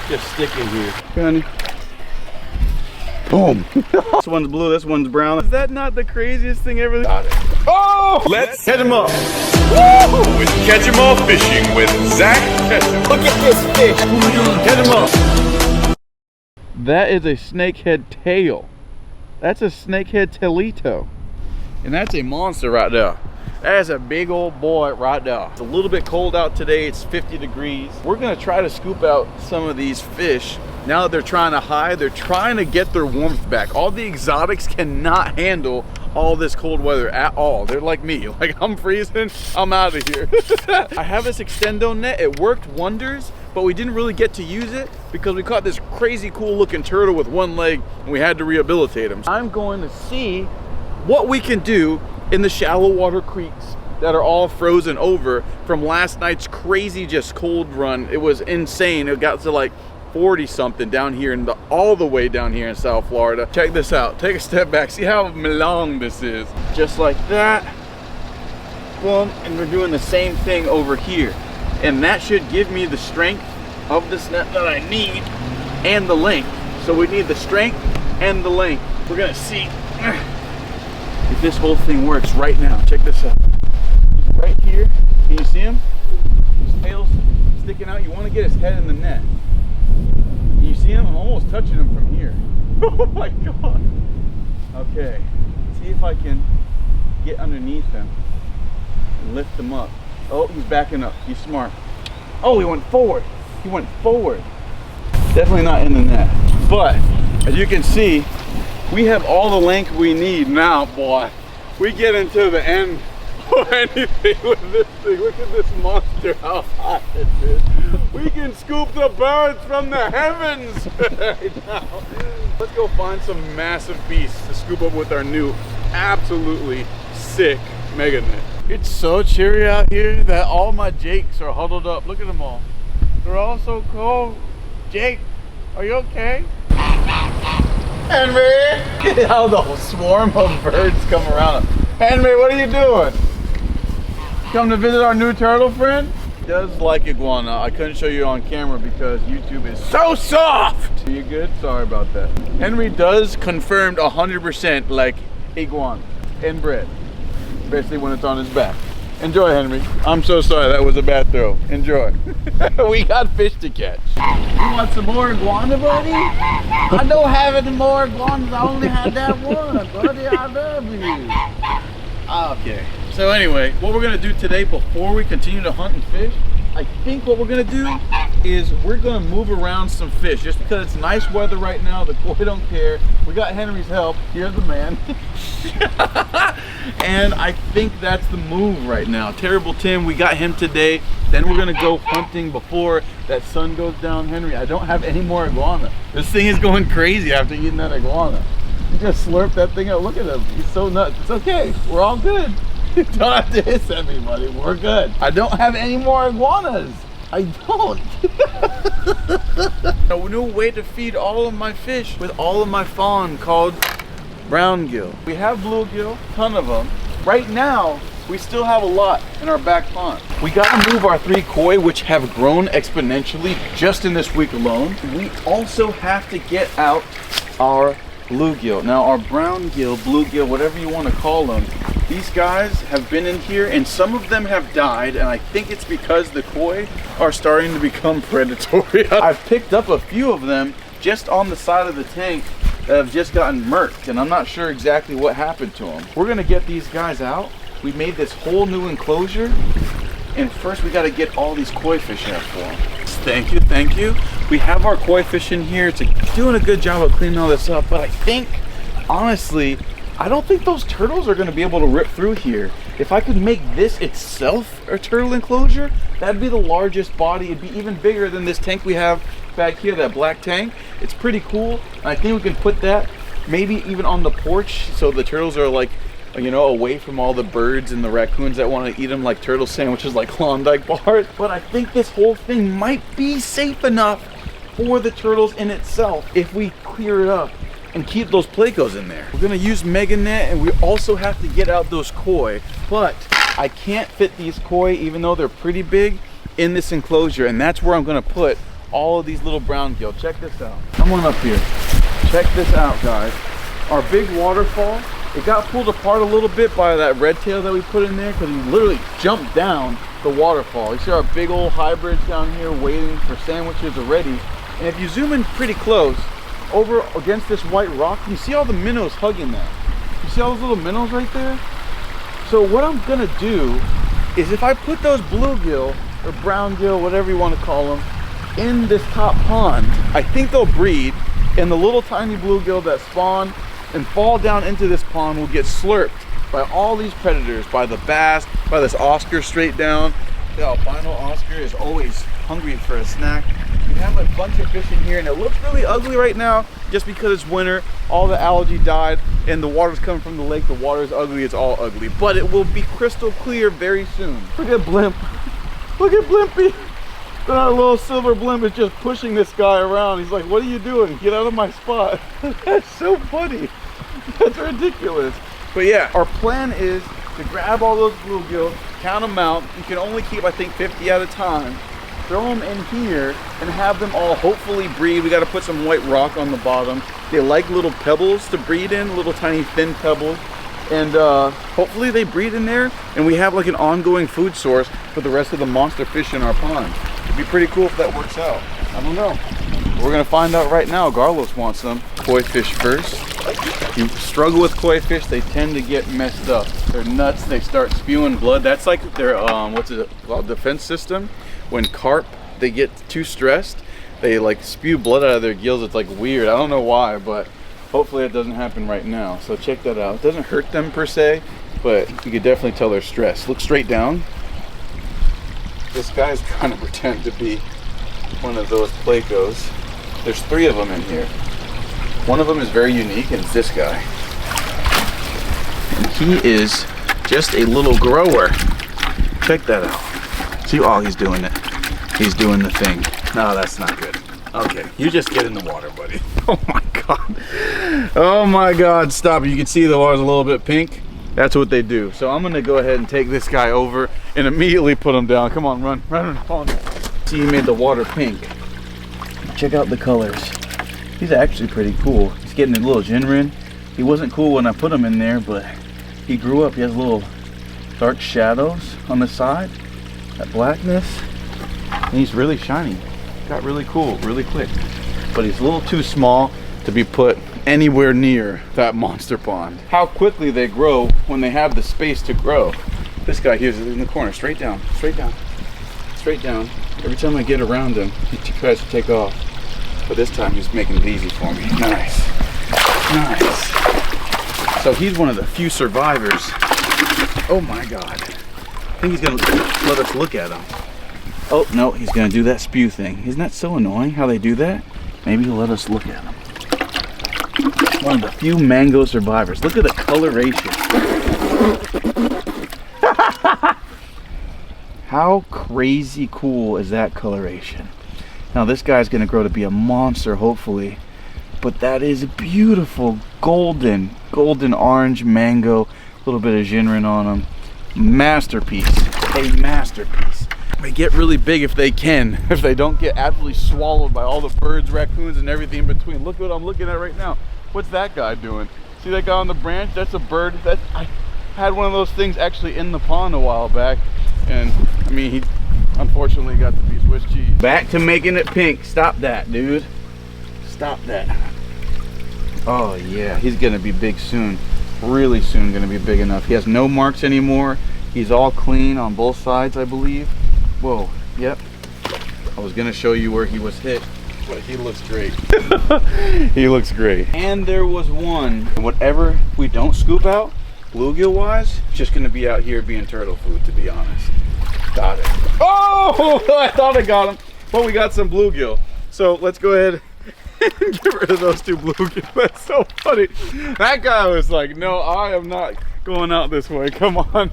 just stick in here. Honey. Boom. This one's blue, this one's brown. Is that not the craziest thing ever? Got it. Oh! Let's catch him up. Woo! With Catch 'em All Fishing with Zak Catchem. Look at this fish. Catch him up. That is a snakehead tail. That's a snakehead tailito. And that's a monster right there. That is a big old boy right there. It's a little bit cold out today. It's 50 degrees. We're gonna try to scoop out some of these fish. Now that they're trying to hide, they're trying to get their warmth back. All the exotics cannot handle all this cold weather at all. They're like me, like I'm freezing, I'm out of here. I have this extendo net. It worked wonders, but we didn't really get to use it because we caught this crazy cool looking turtle with one leg and we had to rehabilitate him. I'm going to see what we can do in the shallow water creeks that are all frozen over from last night's crazy just cold run. It was insane. It got to like 40 something down here and all the way down here in South Florida. Check this out. Take a step back. See how long this is. Just like that. Boom. And we're doing the same thing over here. And that should give me the strength of this net that I need and the length. So we need the strength and the length. We're gonna see if this whole thing works right now. Check this out. He's right here. Can you see him? His tail's sticking out. You want to get his head in the net. Can you see him? I'm almost touching him from here. Oh my god. Okay. Let's see if I can get underneath him and lift him up. Oh, he's backing up. He's smart. Oh, he went forward. He went forward. Definitely not in the net. But as you can see, we have all the length we need now, boy. We get into the end or anything with this thing. Look at this monster, how hot it is. We can scoop the birds from the heavens right now. Let's go find some massive beasts to scoop up with our new absolutely sick mega net. It's so cheery out here that all my jakes are huddled up. Look at them all. They're all so cold. Jake, are you okay? Henry! Look at how the whole swarm of birds come around. Henry, what are you doing? Come to visit our new turtle friend? He does like iguana. I couldn't show you on camera because YouTube is so soft! Are you good? Sorry about that. Henry does confirmed 100% like iguana. Inbred. Especially when it's on his back. Enjoy, Henry. I'm so sorry, that was a bad throw. Enjoy. We got fish to catch. You want some more iguana, buddy? I don't have any more iguanas. I only had that one, buddy. I love you. Okay. So anyway, what we're gonna do today before we continue to hunt and fish, I think what we're gonna do is we're gonna move around some fish just because it's nice weather right now. The koi don't care. We got Henry's help. Here's the man. And I think that's the move right now. Terrible Tim, we got him today. Then we're gonna go hunting before that sun goes down. Henry, I don't have any more iguana. This thing is going crazy after eating that iguana. You just slurp that thing out. Look at him. He's so nuts. It's okay. We're all good. You don't have to hiss everybody. We're good. I don't have any more iguanas. I don't. A new way to feed all of my fish with all of my fawn called brown gill. We have bluegill, ton of them. Right now, we still have a lot in our back pond. We gotta move our 3 koi, which have grown exponentially just in this week alone. We also have to get out our bluegill. Now our brown gill, bluegill, whatever you want to call them, these guys have been in here and some of them have died, and I think it's because the koi are starting to become predatory. I've picked up a few of them just on the side of the tank that have just gotten murked, and I'm not sure exactly what happened to them. We're gonna get these guys out. We made this whole new enclosure, and first we gotta get all these koi fish out for them. Thank you, thank you. We have our koi fish in here. It's doing a good job of cleaning all this up, but I think, honestly, I don't think those turtles are gonna be able to rip through here. If I could make this itself a turtle enclosure, that'd be the largest body. It'd be even bigger than this tank we have back here, that black tank. It's pretty cool. I think we can put that maybe even on the porch so the turtles are like, you know, away from all the birds and the raccoons that want to eat them like turtle sandwiches like Klondike bars. But I think this whole thing might be safe enough for the turtles in itself if we clear it up and keep those Plecos in there. We're gonna use mega net, and we also have to get out those koi, but I can't fit these koi, even though they're pretty big, in this enclosure, and that's where I'm gonna put all of these little brown gill. Check this out. Come on up here. Check this out, guys. Our big waterfall, it got pulled apart a little bit by that red tail that we put in there because he literally jumped down the waterfall. You see our big old hybrids down here waiting for sandwiches already. And if you zoom in pretty close, over against this white rock, you see all the minnows hugging that. You see all those little minnows right there? So what I'm gonna do is if I put those bluegill or brown gill, whatever you want to call them, in this top pond, I think they'll breed, and the little tiny bluegill that spawn and fall down into this pond will get slurped by all these predators, by the bass, by this Oscar straight down. The albino Oscar is always hungry for a snack. We have a bunch of fish in here, and it looks really ugly right now just because it's winter. All the algae died, and the water's coming from the lake. The water is ugly. It's all ugly, but it will be crystal clear very soon. Look at Blimp. Look at Blimpy. That little silver blimp is just pushing this guy around. He's like, what are you doing? Get out of my spot. That's so funny. That's ridiculous. But yeah, our plan is to grab all those bluegill, count them out. You can only keep, I think, 50 at a time. Throw them in here and have them all hopefully breed. We got to put some white rock on the bottom. They like little pebbles to breed in, little tiny thin pebbles. And hopefully they breed in there and we have like an ongoing food source for the rest of the monster fish in our pond. It'd be pretty cool if that works out. I don't know. We're gonna find out right now. Garlos wants some koi fish first. If you struggle with koi fish, they tend to get messed up. They're nuts, they start spewing blood. That's like their, what's it called, defense system. When carp, they get too stressed, they like spew blood out of their gills. It's like weird, I don't know why, but hopefully it doesn't happen right now. So check that out. It doesn't hurt them per se, but you can definitely tell they're stressed. Look straight down. This guy's trying to pretend to be one of those Plecos. There's 3 of them in here. One of them is very unique, and it's this guy. And he is just a little grower. Check that out. See, oh, he's doing it. He's doing the thing. No, that's not good. Okay, you just get in the water, buddy. Oh my God. Oh my God, stop. You can see the water's a little bit pink. That's what they do. So I'm gonna go ahead and take this guy over and immediately put him down. Come on, run, run, run. See, he made the water pink. Check out the colors. He's actually pretty cool. He's getting a little Jinrin. He wasn't cool when I put him in there, but he grew up. He has little dark shadows on the side, that blackness, and he's really shiny. Got really cool really quick, but he's a little too small to be put anywhere near that monster pond. How quickly they grow when they have the space to grow. This guy here is in the corner. Straight down, straight down, straight down. Every time I get around him, he tries to take off, but this time he's making it easy for me. Nice, nice. So he's one of the few survivors. Oh my God, I think he's gonna let us look at him. Oh no, he's gonna do that spew thing. Isn't that so annoying how they do that? Maybe he'll let us look at him. One of the few mango survivors. Look at the coloration. How crazy cool is that coloration? Now this guy's gonna grow to be a monster, hopefully. But that is beautiful, golden orange mango. A little bit of Jinrin on him. Masterpiece, a masterpiece. They get really big if they can, if they don't get absolutely swallowed by all the birds, raccoons, and everything in between. Look what I'm looking at right now. What's that guy doing? See that guy on the branch? That's a bird. I had one of those things actually in the pond a while back, and I mean, he unfortunately got to be Swiss cheese. Back to making it pink. Stop that, dude. Stop that. Oh yeah, he's gonna be big soon. Really soon gonna be big enough. He has no marks anymore. He's all clean on both sides, I believe. Whoa, yep. I was gonna show you where he was hit, but he looks great. He looks great. And there was one, whatever we don't scoop out, bluegill wise, it's just gonna be out here being turtle food, to be honest. Got it. Oh, I thought I got him, but we got some bluegill. So let's go ahead and get rid of those 2 bluegill. That's so funny. That guy was like, no, I am not going out this way, come on.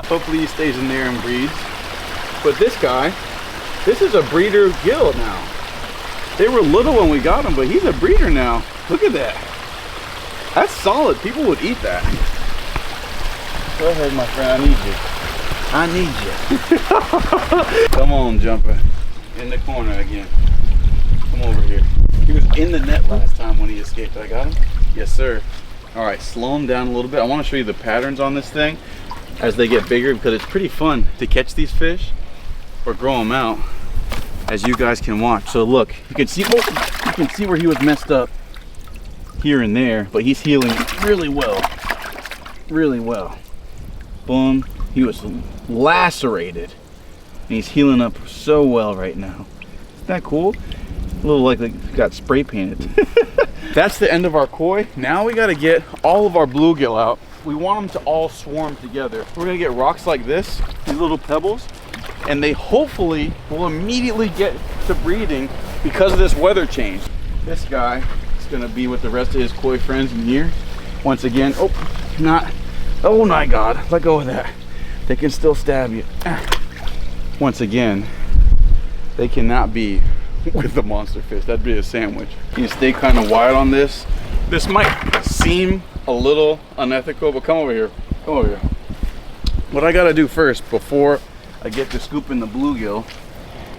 Hopefully he stays in there and breeds. But this guy, this is a breeder gill now. They were little when we got him, but he's a breeder now. Look at that. That's solid. People would eat that. Go ahead, my friend. I need you. I need you. Come on, Jumper. in the corner again. Come over here. He was in the net last time when he escaped. I got him? Yes, sir. All right, slow him down a little bit. I want to show you the patterns on this thing as they get bigger, because it's pretty fun to catch these fish or grow them out, as you guys can watch. So look, you can see where he was messed up here and there, but he's healing really well. Really well. Boom. He was lacerated and he's healing up so well right now. Isn't that cool? A little like got spray painted. That's the end of our koi. Now we got to get all of our bluegill out. We want them to all swarm together. We're gonna get rocks like this, these little pebbles, and they hopefully will immediately get to breeding because of this weather change. This guy is gonna be with the rest of his koi friends in here. Once again, oh my God, let go of that. They can still stab you. Once again, they cannot be with the monster fish. That'd be a sandwich. You stay kind of wide on this. This might seem a little unethical, but come over here. Come over here. What I gotta do first before I get to scooping the bluegill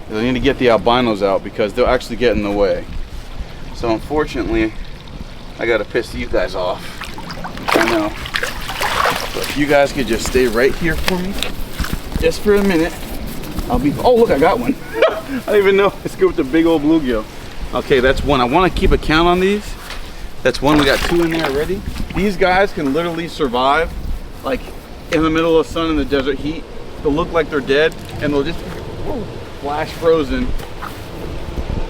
is I need to get the albinos out because they'll actually get in the way. So unfortunately, I gotta piss you guys off. I know. But if you guys could just stay right here for me, just for a minute, I'll be, oh look, I got one. I didn't even know I scooped a big old bluegill. Okay, that's one. I wanna keep a count on these. That's one, we got two in there already. These guys can literally survive like in the middle of the sun in the desert heat. They'll look like they're dead and they'll just flash frozen,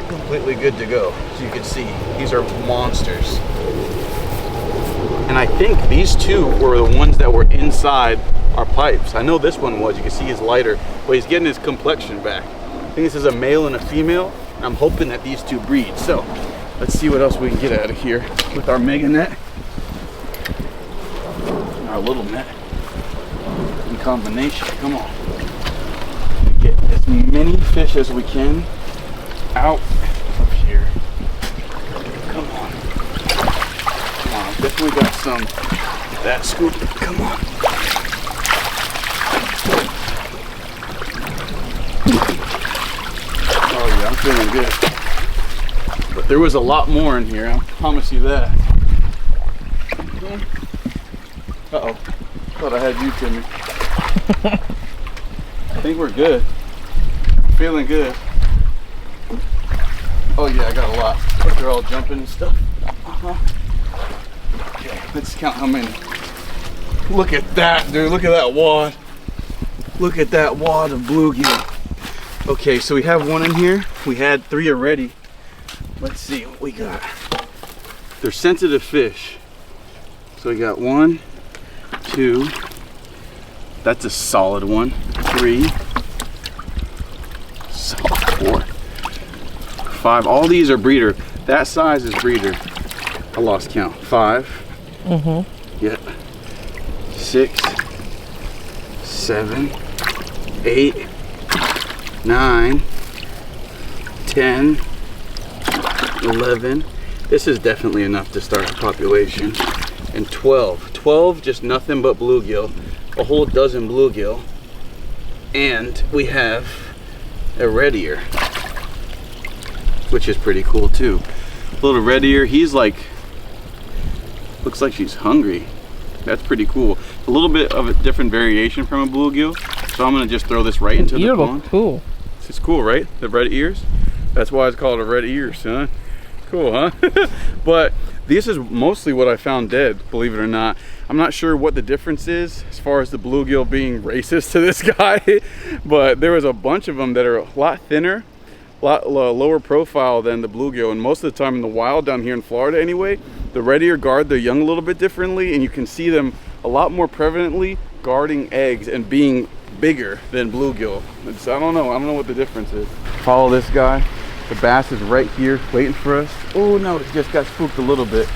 completely good to go. As you can see, these are monsters. And I think these two were the ones that were inside our pipes. I know this one was, you can see he's lighter, but he's getting his complexion back. I think this is a male and a female. And I'm hoping that these two breed. So let's see what else we can get out of here with our mega net, our little net in combination. Come on. Get as many fish as we can out of here. Come on. Come on. I've definitely got some. Get that scoop. Come on. Oh yeah, I'm feeling good. But there was a lot more in here, I promise you that. Uh-oh. Thought I had you, Timmy. I think we're good. Feeling good. Oh yeah, I got a lot. Look, they're all jumping and stuff. Okay, let's count how many. Look at that, dude. Look at that wad. Look at that wad of bluegill. Okay, so we have one in here. We had 3 already. Let's see what we got. They're sensitive fish. So we got 1, 2. That's a solid one. 3. Solid 4. 5. All these are breeder. That size is breeder. I lost count. 5. Mm-hmm. Yep. 6. 7. 8. 9. 10. 11. This is definitely enough to start a population. And 12. 12, just nothing but bluegill. A whole dozen bluegill. And we have a red ear, which is pretty cool too. Little red ear, he's like, looks like she's hungry. That's pretty cool. A little bit of a different variation from a bluegill. So I'm gonna just throw this right into the pond. Look cool. This is cool, right? The red ears. That's why it's called a red ear, son. Cool, huh? But this is mostly what I found dead, believe it or not. I'm not sure what the difference is as far as the bluegill being racist to this guy, but there was a bunch of them that are a lot thinner, a lot lower profile than the bluegill. And most of the time in the wild down here in Florida anyway, the red ear guard their young a little bit differently, and you can see them a lot more prevalently guarding eggs and being bigger than bluegill. I don't know what the difference is. Follow this guy. The bass is right here waiting for us. Oh no, it just got spooked a little bit.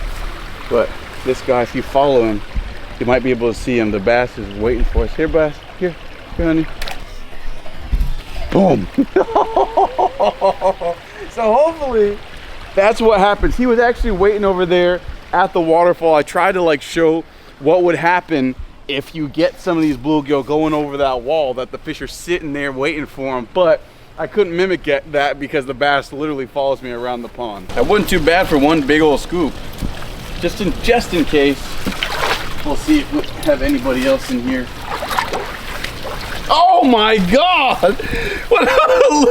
But this guy, if you follow him, you might be able to see him. The bass is waiting for us. Here, bass. Here, honey. Boom. So hopefully that's what happens. He was actually waiting over there at the waterfall. I tried to like show what would happen if you get some of these bluegill going over that wall, that the fish are sitting there waiting for them. But I couldn't mimic that because the bass literally follows me around the pond. That wasn't too bad for one big old scoop. Just in case. We'll see if we have anybody else in here. Oh my God!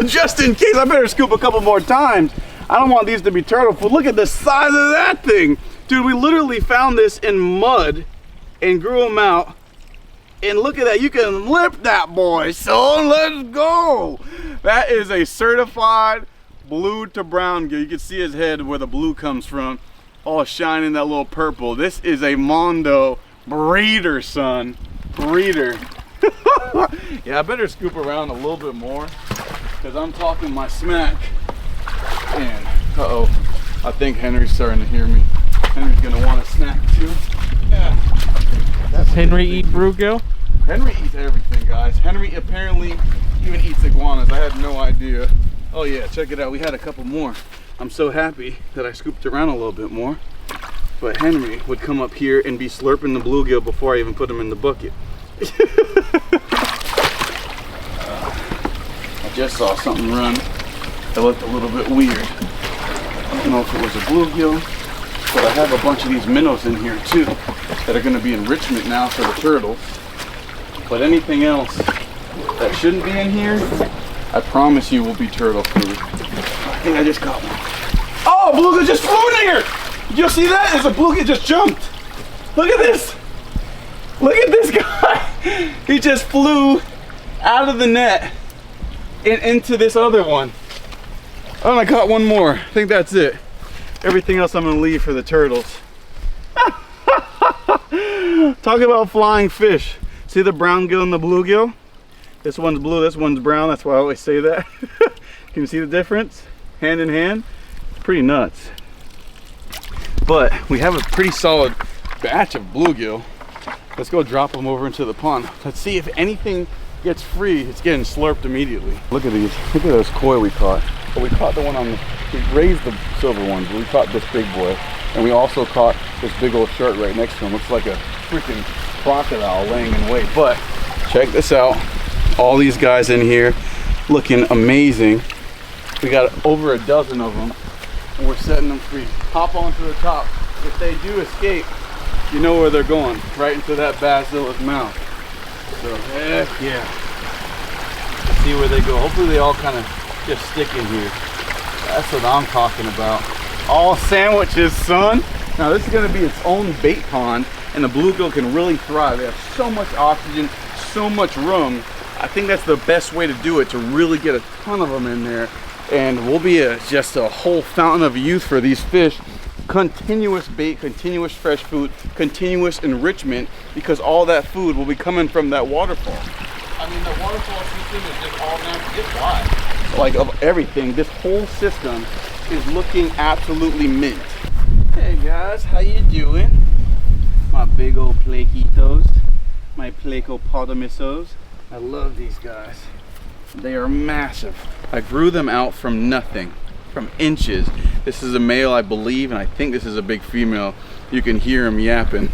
Just in case, I better scoop a couple more times. I don't want these to be turtle food. Look at the size of that thing. Dude, we literally found this in mud and grew them out. And look at that, you can lip that boy, son. Let's go. That is a certified blue to brown gill. You can see his head where the blue comes from, all shining that little purple. This is a Mondo breeder, son. Breeder. Yeah, I better scoop around a little bit more because I'm talking my smack. And I think Henry's starting to hear me. Henry's gonna want a snack too. Yeah. Does Henry eat bluegill? Henry eats everything, guys. Henry apparently even eats iguanas. I had no idea. Oh yeah, check it out. We had a couple more. I'm so happy that I scooped around a little bit more. But Henry would come up here and be slurping the bluegill before I even put him in the bucket. I just saw something run that looked a little bit weird. I don't know if it was a bluegill, but I have a bunch of these minnows in here too that are going to be enrichment now for the turtles. But anything else that shouldn't be in here, I promise you will be turtle food. I think I just got one. Oh, a bluegill just flew in here! Did you see that? There's a bluegill just jumped. Look at this. Look at this guy. He just flew out of the net and into this other one. Oh, and I caught one more. I think that's it. Everything else I'm gonna leave for the turtles. Talk about flying fish. See the brown gill and the bluegill? This one's blue, this one's brown. That's why I always say that. Can you see the difference? Hand in hand. It's pretty nuts. But we have a pretty solid batch of bluegill. Let's go drop them over into the pond. Let's see if anything gets free. It's getting slurped immediately. Look at these. Look at those koi we caught. But we caught the one on the, we raised the silver ones, but we caught this big boy. And we also caught this big old shark right next to him. Looks like a freaking crocodile laying in wait. But check this out. All these guys in here looking amazing. We got over a dozen of them. And we're setting them free. Hop onto the top. If they do escape, you know where they're going. Right into that basilla's mouth. So heck yeah. Let's see where they go. Hopefully they all kind of just stick in here. That's what I'm talking about. All sandwiches, son. Now this is going to be its own bait pond, and the bluegill can really thrive. They have so much oxygen, so much room. I think that's the best way to do it, to really get a ton of them in there. And we'll be just a whole fountain of youth for these fish. Continuous bait, continuous fresh food, continuous enrichment, because all that food will be coming from that waterfall. I mean, the waterfall system is just all natural. It's why. Like of everything, this whole system is looking absolutely mint. Hey guys, how you doing? My big old Plequitos, my Pleco potamusos. I love these guys. They are massive. I grew them out from nothing, from inches. This is a male, I believe, and I think this is a big female. You can hear them yapping.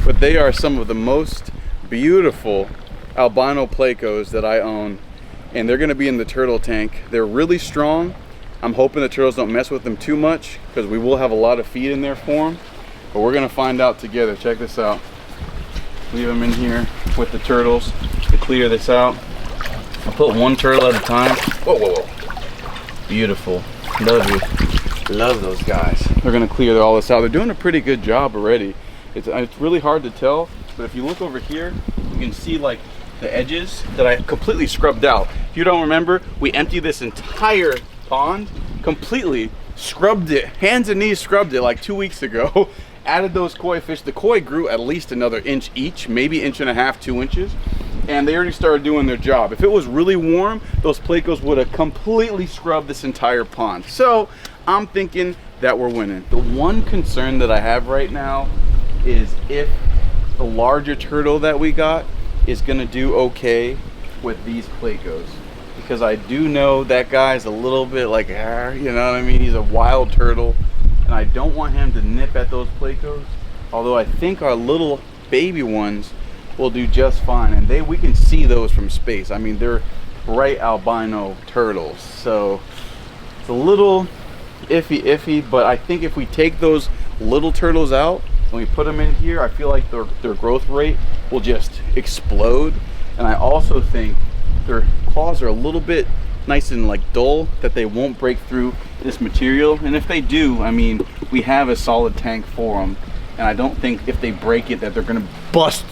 But they are some of the most beautiful albino Plecos that I own. And they're gonna be in the turtle tank. They're really strong. I'm hoping the turtles don't mess with them too much, because we will have a lot of feed in there for them. But we're gonna find out together. Check this out. Leave them in here with the turtles to clear this out. I'll put one turtle at a time. Whoa, whoa, whoa. Beautiful. Love you. Love those guys. They're gonna clear all this out. They're doing a pretty good job already. It's really hard to tell, but if you look over here, you can see like the edges that I completely scrubbed out. If you don't remember, we emptied this entire pond, completely scrubbed it, hands and knees scrubbed it like 2 weeks ago. Added those koi fish. The koi grew at least another inch each, maybe 1.5 inches, 2 inches. And they already started doing their job. If it was really warm, those Plecos would have completely scrubbed this entire pond. So I'm thinking that we're winning. The one concern that I have right now is if the larger turtle that we got is gonna do okay with these Plecos. Because I do know that guy's a little bit like, you know what I mean? He's a wild turtle. And I don't want him to nip at those Plecos. Although I think our little baby ones will do just fine, and we can see those from space. I mean, they're bright albino turtles. So it's a little iffy, but I think if we take those little turtles out and we put them in here, I feel like their growth rate will just explode. And I also think their claws are a little bit nice and like dull, that they won't break through this material. And if they do, I mean, we have a solid tank for them, and I don't think if they break it that they're gonna bust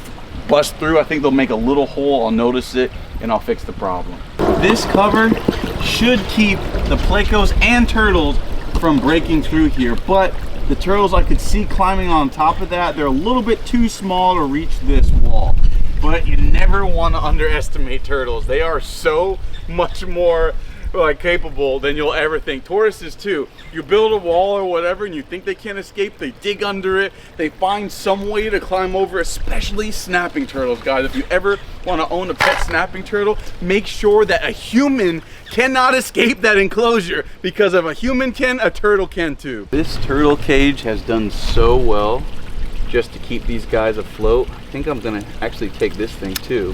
through. I think they'll make a little hole, I'll notice it, and I'll fix the problem. This cover should keep the Plecos and turtles from breaking through here, but the turtles I could see climbing on top of that. They're a little bit too small to reach this wall. But you never want to underestimate turtles. They are so much more like capable than you'll ever think. Tortoises too. You build a wall or whatever and you think they can't escape, they dig under it, they find some way to climb over, especially snapping turtles, guys. If you ever want to own a pet snapping turtle, make sure that a human cannot escape that enclosure, because if a human can, a turtle can too. This turtle cage has done so well just to keep these guys afloat. I think I'm gonna actually take this thing too.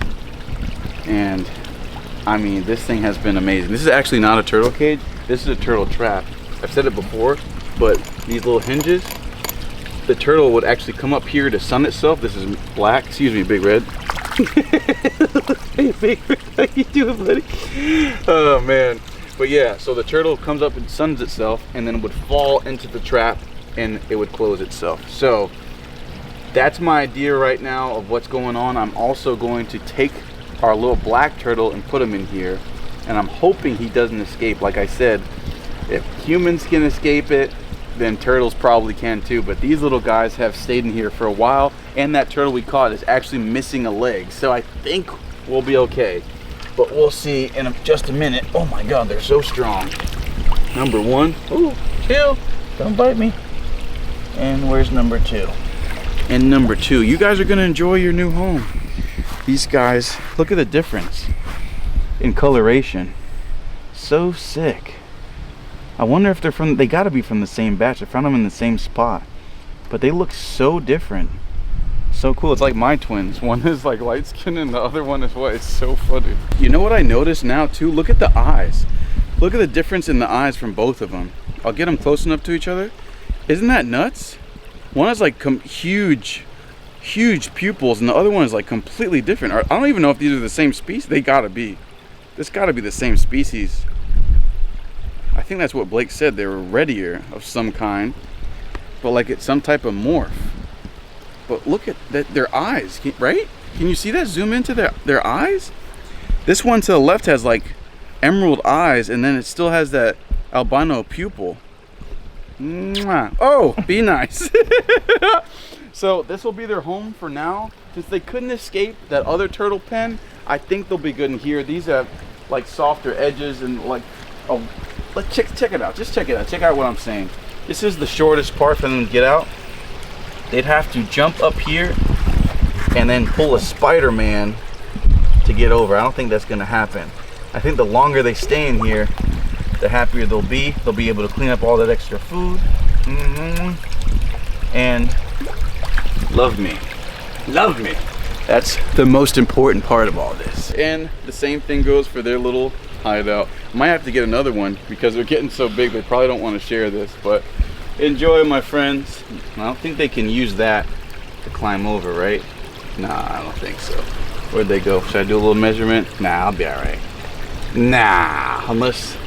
And I mean, this thing has been amazing. This is actually not a turtle cage, this is a turtle trap. I've said it before, but these little hinges, the turtle would actually come up here to sun itself. This is black, excuse me, Big Red. Hey, Big Red, how you doing, buddy? Oh man, but yeah, so the turtle comes up and suns itself and then would fall into the trap and it would close itself. So that's my idea right now of what's going on. I'm also going to take our little black turtle and put him in here, and I'm hoping he doesn't escape. Like I said, if humans can escape it, then turtles probably can too. But these little guys have stayed in here for a while, and that turtle we caught is actually missing a leg, so I think we'll be okay. But we'll see in just a minute. Oh my god, they're so strong. Number one. Ooh, chill, don't bite me. And where's number two? And number two, you guys are gonna enjoy your new home. These guys, look at the difference in coloration. So sick. I wonder if they're from, they gotta be from the same batch. I found them in the same spot, but they look so different. So cool. It's like my twins. One is like light skin and the other one is white. It's so funny. You know what I noticed now too? Look at the eyes. Look at the difference in the eyes from both of them. I'll get them close enough to each other. Isn't that nuts? One has like huge pupils and the other one is like completely different. I don't even know if these are the same species. They gotta be. This gotta be the same species. I think that's what Blake said. They were redier of some kind, but like it's some type of morph. But look at that, their eyes, right? Can you see that? Zoom into their eyes. This one to the left has like emerald eyes, and then it still has that albino pupil. Mwah. Oh, be nice. So this will be their home for now. Since they couldn't escape that other turtle pen, I think they'll be good in here. These have like softer edges and like, oh, let's check it out. Just check it out. Check out what I'm saying. This is the shortest part for them to get out. They'd have to jump up here and then pull a Spider-Man to get over. I don't think that's gonna happen. I think the longer they stay in here, the happier they'll be. They'll be able to clean up all that extra food. And love me. Love me. That's the most important part of all this. And the same thing goes for their little hideout. I might have to get another one because they're getting so big they probably don't want to share this, but enjoy, my friends. I don't think they can use that to climb over, right? Nah, I don't think so. Where'd they go? Should I do a little measurement? Nah, I'll be all right. Nah, unless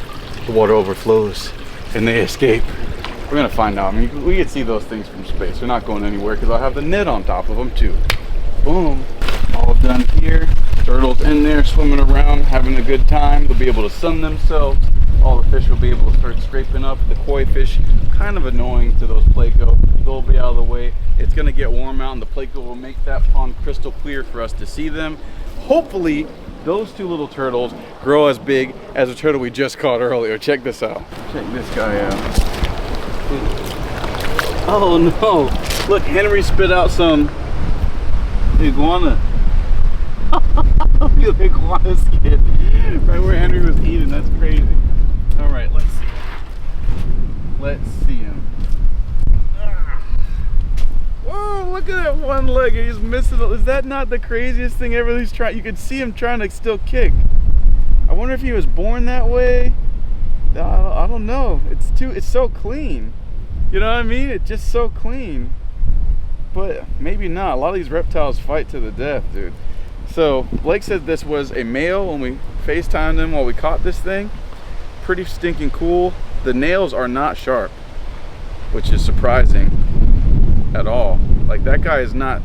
the water overflows and they escape. We're gonna find out. I mean, we can see those things from space. They're not going anywhere because I'll have the net on top of them too. Boom, all done here. Turtles in there swimming around, having a good time. They'll be able to sun themselves. All the fish will be able to start scraping up. The koi fish, kind of annoying to those Pleco. They'll be out of the way. It's gonna get warm out and the Pleco will make that pond crystal clear for us to see them. Hopefully, those two little turtles grow as big as the turtle we just caught earlier. Check this out. Check this guy out. Oh no, look, Henry spit out some iguana. Look at the iguana skin right where Henry was eating. That's crazy. All right, let's see. Let's see him. Whoa, look at that one leg. He's missing it. Is that not the craziest thing ever? He's trying. You can see him trying to still kick. I wonder if he was born that way. I don't know. It's so clean. You know what I mean? It's just so clean. But maybe not. A lot of these reptiles fight to the death, dude. So Blake said this was a male when we FaceTimed him while we caught this thing. Pretty stinking cool. The nails are not sharp, which is surprising at all. Like, that guy is not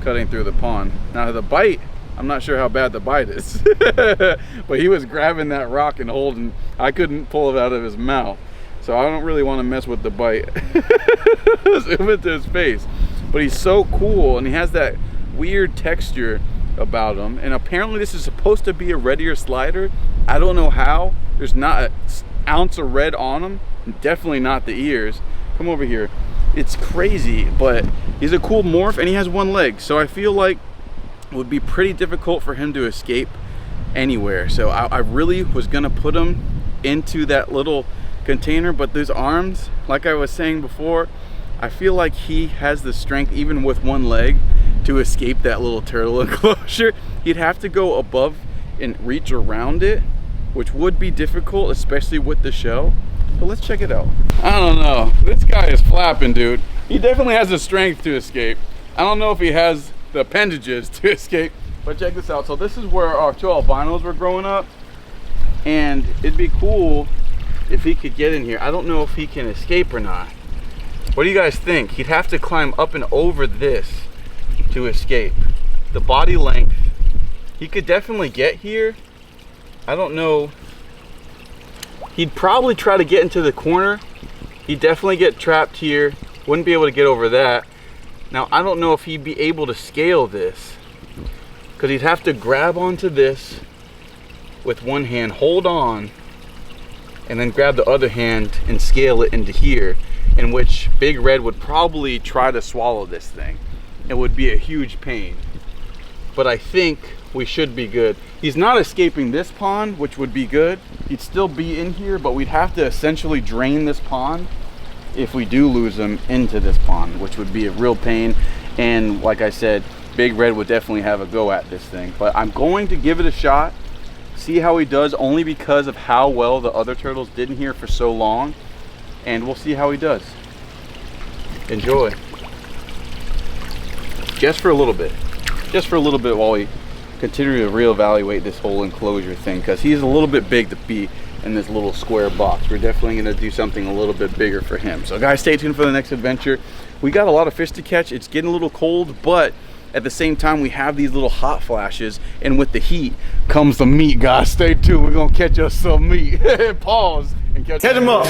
cutting through the pond. Now the bite, I'm not sure how bad the bite is. But he was grabbing that rock and holding, I couldn't pull it out of his mouth. So I don't really want to mess with the bite. Zoom into his face. But he's so cool, and he has that weird texture about him. And apparently this is supposed to be a red ear slider. I don't know how. There's not an ounce of red on him. Definitely not the ears. Come over here. It's crazy, but he's a cool morph, and he has one leg. So I feel like it would be pretty difficult for him to escape anywhere. So I really was gonna put him into that little container, but those arms, like I was saying before, I feel like he has the strength, even with one leg, to escape that little turtle enclosure. He'd have to go above and reach around it, which would be difficult, especially with the shell. But let's check it out. I don't know. This guy is flapping, dude. He definitely has the strength to escape. I don't know if he has the appendages to escape, but check this out. So this is where our 2 albinos were growing up, and it'd be cool if he could get in here. I don't know if he can escape or not. What do you guys think? He'd have to climb up and over this to escape. The body length, he could definitely get here. I don't know. He'd probably try to get into the corner. He'd definitely get trapped here. Wouldn't be able to get over that. Now, I don't know if he'd be able to scale this, because he'd have to grab onto this with one hand, hold on, and then grab the other hand and scale it into here, in which Big Red would probably try to swallow this thing. It would be a huge pain. But I think we should be good. He's not escaping this pond, which would be good. He'd still be in here, but we'd have to essentially drain this pond if we do lose him into this pond, which would be a real pain. And like I said, Big Red would definitely have a go at this thing. But I'm going to give it a shot, see how he does, only because of how well the other turtles did in here for so long. And we'll see how he does. Enjoy. Just for a little bit. Just for a little bit while we continue to reevaluate this whole enclosure thing, because he's a little bit big to be in this little square box. We're definitely going to do something a little bit bigger for him. So guys, stay tuned for the next adventure. We got a lot of fish to catch. It's getting a little cold, but at the same time we have these little hot flashes, and with the heat comes the meat, guys. Stay tuned. We're going to catch us some meat. Pause and catch him up.